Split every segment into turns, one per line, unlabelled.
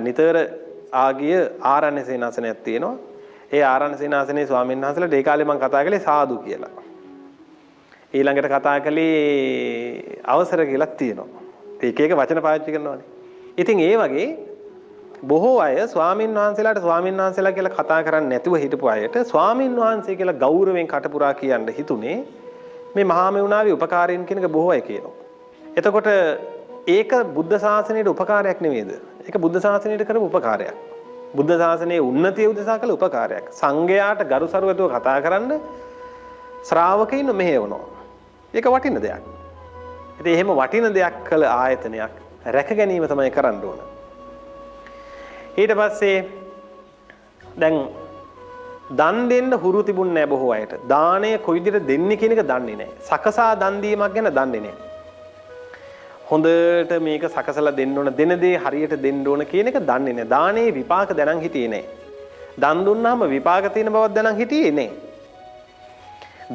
නිතර ආගිය ආරණ්‍ය සේනාසනයක් තියෙනවා. ඒ ආරණ්‍ය සේනාසනේ ස්වාමීන් වහන්සේලාට ඒ කාලේ මම කතා කළේ සාදු කියලා. ඊළඟට කතා කළේ අවසර කියලා තියෙනවා. එක එක වචන පාවිච්චි කරනවානේ. ඉතින් ඒ වගේ බොහෝ අය ස්වාමීන් වහන්සේලා කියලා කතා කරන්නේ නැතුව හිටපු අයට ස්වාමීන් වහන්සේ කියලා ගෞරවයෙන් කටපුරා කියන්න හිතුනේ මේ මහා මෙවුනාවේ උපකාරයෙන් කියන එක බොහෝ අය කියනවා. එතකොට ඒක බුද්ධ ශාසනයට උපකාරයක් නෙවෙයිද? ඒක බුද්ධ ශාසනයට කරපු උපකාරයක්. බුද්ධ ශාසනයේ උන්නතිය උදෙසා කළ උපකාරයක්. සංඝයාට ගරුසරුවතව කතා කරන්න ශ්‍රාවකයින් මෙහෙවනවා. ඒක වටින දෙයක්. ඉතින් එහෙම වටින දෙයක් කළ ආයතනයක් රැක ගැනීම තමයි කරන්න ඕන. ඊට පස්සේ දැන් දන් දෙන්න හුරු තිබුණ නැහැ බොහෝ අයට. දාණය කොයි විදිහට දෙන්නේ කියන එක දන්නේ නැහැ. සකසා දන් දීමක් ගැන දන්නේ නැහැ. හොඳට මේක සකසලා දෙන්න ඕන, දෙන දේ හරියට දෙන්න ඕන කියන එක දන්නේ නැහැ. දානේ විපාක දැනන් හිටියේ නැහැ. දන් දුන්නාම විපාක තියෙන බවක් දැනන් හිටියේ නැහැ.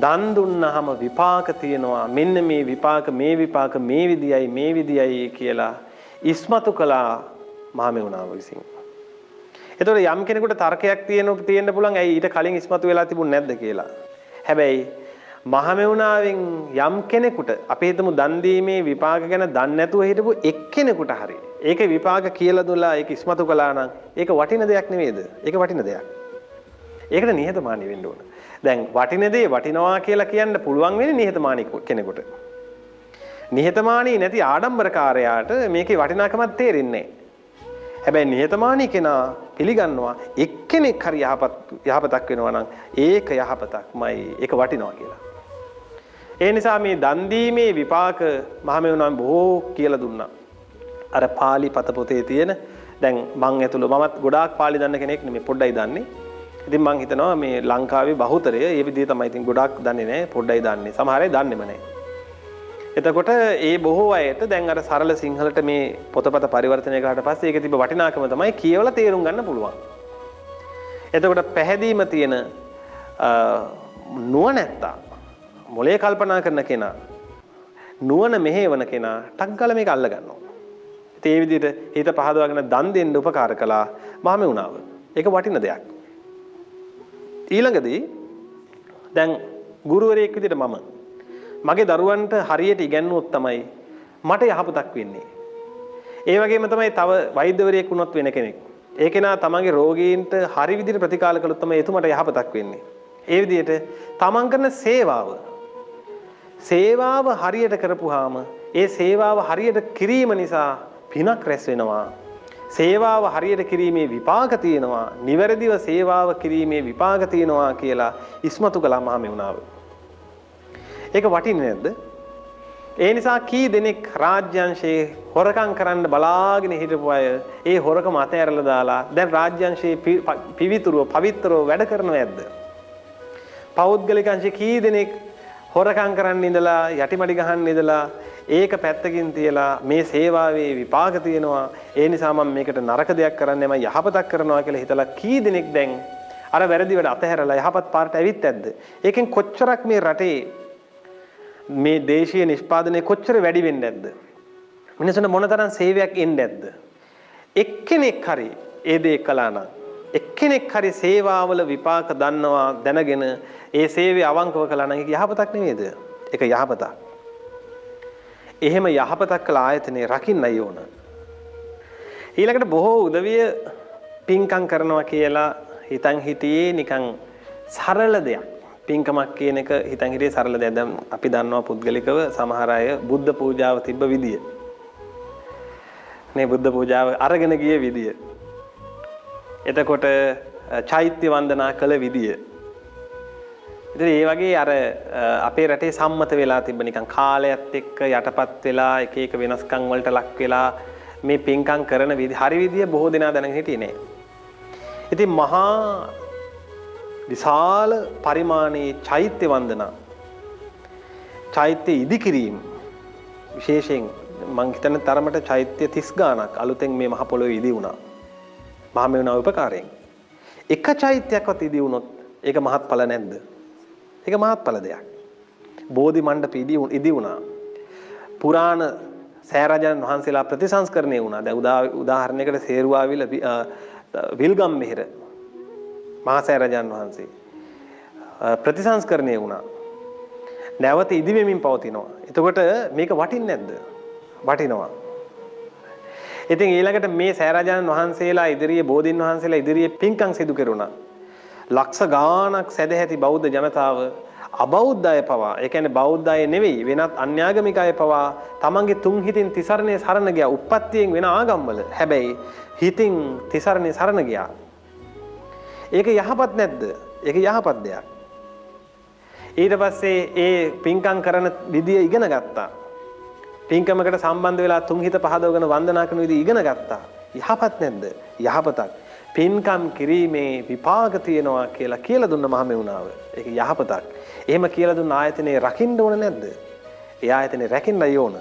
දන් දුන්නාම විපාක තියෙනවා. මෙන්න මේ විපාක මේ විදියයි කියලා ඉස්මතු කළා මහමෙවුනාව විසින්. එතකොට යම් කෙනෙකුට තර්කයක් තියෙන්න පුළුවන් ඇයි ඊට කලින් ඉස්මතු වෙලා තිබුණ නැද්ද කියලා. හැබැයි මහමෙවුනාවෙන් යම් කෙනෙකුට අපි හිතමු දන් දීමේ විපාක ගැන දන්නේ නැතුව හිටපු එක්කෙනෙකුට හරි ඒකේ විපාක කියලා දුලා ඒක ඉස්මතු කළා නම් ඒක වටින දෙයක් නෙවෙයිද? ඒක වටින දෙයක්. ඒකට නිහතමානී වෙන්න ඕන. දැන් වටින දේ වටිනවා කියලා කියන්න පුළුවන් වෙන්නේ නිහතමානී කෙනෙකුට. නිහතමානී නැති ආඩම්බරකාරයාට මේකේ වටිනාකමක් තේරෙන්නේ නැහැ. හැබැයි නිහතමානී කෙනා පිළිගන්නවා එක්කෙනෙක් හරි යහපතක් වෙනවා නම් ඒක යහපතක්මයි, ඒක වටිනවා කියලා. ඒ නිසා මේ දන් දීමේ විපාක මහමෙවුනාන් බොහෝ කියලා දුන්නා. අර පාලි පත පොතේ තියෙන දැන් මං ඇතුළු මමත් ගොඩාක් පාලි දන්න කෙනෙක් නෙමෙයි, පොඩ්ඩයි දන්නේ. ඉතින් මං හිතනවා මේ ලංකාවේ බහුතරය ඒ විදිහ තමයි. ඉතින් ගොඩාක් දන්නේ නැහැ, පොඩ්ඩයි දන්නේ. සමහර අය දන්නේම නැහැ. එතකොට ඒ බොහෝ අයට දැන් අර සරල සිංහලට මේ පොතපත පරිවර්තනය කළාට පස්සේ ඒකේ තිබ්බ වටිනාකම තමයි කියවලා තේරුම් ගන්න පුළුවන්. එතකොට පැහැදීම තියෙන නුවණැත්තා, මොලේ කල්පනා කරන කෙනා, නුවණ මෙහෙවන කෙනා ටක් ගාලා මේක අල්ල ගන්නවා. ඉතින් ඒ විදිහට හිත පහදවාගෙන දන් දෙන්න උපකාර කළා මහමෙවුනාව. ඒක වටින දෙයක්. ඊළඟදී දැන් ගුරුවරයෙක් විදිහට මගේ දරුවන්ට හරියට ඉගැන්වුවොත් තමයි මට යහපතක් වෙන්නේ. ඒ වගේම තමයි තව වෛද්‍යවරයෙක් වුණොත් වෙන කෙනෙක්. ඒ කෙනා තමන්ගේ රෝගීන්ට හරි විදිහට ප්‍රතිකාර කළොත් තමයි එතුමට යහපතක් වෙන්නේ. ඒ විදිහට තමන් කරන සේවාව හරියට කරපුවාම ඒ සේවාව හරියට කිරීම නිසා පිනක් රැස් වෙනවා. සේවාව හරියට කිරීමේ විපාක තියෙනවා. නිවැරදිව සේවාව කිරීමේ විපාක තියෙනවා කියලා ඉස්මතු කළා මහමෙවුනාව. ඒක වටින්නේ නැද්ද? ඒ නිසා කී දෙනෙක් රාජ්‍යංශයේ හොරකම් කරන්න බලාගෙන හිටපු අය ඒ හොරකම අතහැරලා දාලා දැන් රාජ්‍යංශයේ පවිත්‍රව වැඩ කරනව ඇද්ද? පෞද්ගලික අංශයේ කී දෙනෙක් හොරකම් කරන්න ඉඳලා යටිමඩි ගහන්න ඉඳලා ඒක පැත්තකින් තියලා මේ සේවාවේ විපාක තියෙනවා, ඒ නිසා මම මේකට නරක දෙයක් කරන්නේ මම යහපතක් කරනවා කියලා හිතලා කී දෙනෙක් දැන් අර වැරදි වැඩ අතහැරලා යහපත් පාරට ඇවිත් ඇද්ද? ඒකෙන් කොච්චරක් මේ රටේ මේ දේශීය නිෂ්පාදනය කොච්චර වැඩි වෙන්නේ නැද්ද? මිනිස්සුන්ට මොනතරම් සේවයක් එන්නේ නැද්ද? එක්කෙනෙක් හරි ඒ දේ කළා නම්, එක්කෙනෙක් හරි සේවාවල විපාක දන්නවා දැනගෙන ඒ සේවය අවංකව කළා නම් ඒක යහපතක් නෙවෙයිද? ඒක යහපතක්. එහෙම යහපතක් කළ ආයතනේ රකින්නයි ඕන. ඊළඟට බොහෝ උදවිය පින්කම් කරනවා කියලා හිතන් හිටියේ නිකන් සරල දෙයක්. පින්කමක් කියන එක හිතන් හිටියේ සරල දෙයක්. දැන් අපි දන්නවා පුද්ගලිකව සමහර අය බුද්ධ පූජාව තිබ්බ විදිය. මේ බුද්ධ පූජාව අරගෙන ගිය විදිය. එතකොට චෛත්‍ය වන්දනා කළ විදිය. ඉතින් ඒ වගේ අර අපේ රටේ සම්මත වෙලා තිබ්බ නිකන් කාලයත් එක්ක යටපත් වෙලා එක එක වෙනස්කම් වලට ලක් වෙලා මේ පින්කම් කරන හරි විදිය බොහෝ දෙනා දැනගෙන හිටියේ නෑ. ඉතින් මහා විශාල පරිමාණයේ චෛත්‍ය වන්දනා, චෛත්‍ය ඉදිකිරීම විශේෂයෙන් මං හිතන තරමට චෛත්‍ය 30 ගාණක් අලුතෙන් මේ මහ පොළොවේ ඉදි වුණා. මහමෙවුනාව උපකාරයෙන්. එක චෛත්‍යයක්වත් ඉදි වුණොත් ඒක මහත්ඵල නැද්ද? ඒක මහත්ඵල දෙයක්. බෝධි මණ්ඩප ඉදි වුණා. පුරාණ සෑරජාණන් වහන්සේලා ප්‍රතිසංස්කරණය වුණා. දැන් උදාහරණයකට සේරුවාවිල විල්ගම් මෙහෙර මහා සෑරජාණන් වහන්සේ ප්‍රතිසංස්කරණය වුණා. නැවත ඉදිවෙමින් පවතිනවා. එතකොට මේක වටින්නේ නැද්ද? වටිනවා. ඉතින් ඊළඟට මේ සෑරජාණන් වහන්සේලා ඉදිරියේ බෝධින් වහන්සේලා ඉදිරියේ පින්කම් සිදු කෙරුණා. ලක්ෂ ගාණක් සැදැහැති බෞද්ධ ජනතාව අබෞද්ධ අය පවා, ඒ කියන්නේ බෞද්ධ අය නෙවෙයි වෙනත් අන්‍යාගමික අය පවා තමන්ගේ තුන් හිතින් තිසරණේ සරණ ගියා. උප්පත්තියෙන් වෙන ආගම්වල. හැබැයි හිතින් තිසරණේ සරණ ගියා. ඒක යහපත් නැද්ද? ඒක යහපත් දෙයක්. ඊට පස්සේ ඒ පින්කම් කරන විදිය ඉගෙන ගත්තා. පින්කමකට සම්බන්ධ වෙලා තුන් හිත පහදවගෙන වන්දනා කරන විදිය ඉගෙන ගත්තා. යහපත් නැද්ද? යහපතක්. පින්කම් කිරීමේ විපාක තියෙනවා කියලා දුන්න මහමෙවුනාව. ඒක යහපතක්. එහෙම කියලා දුන්න ආයතනේ රකින්න ඕන නැද්ද? ඒ ආයතනේ රැකින්නයි ඕන.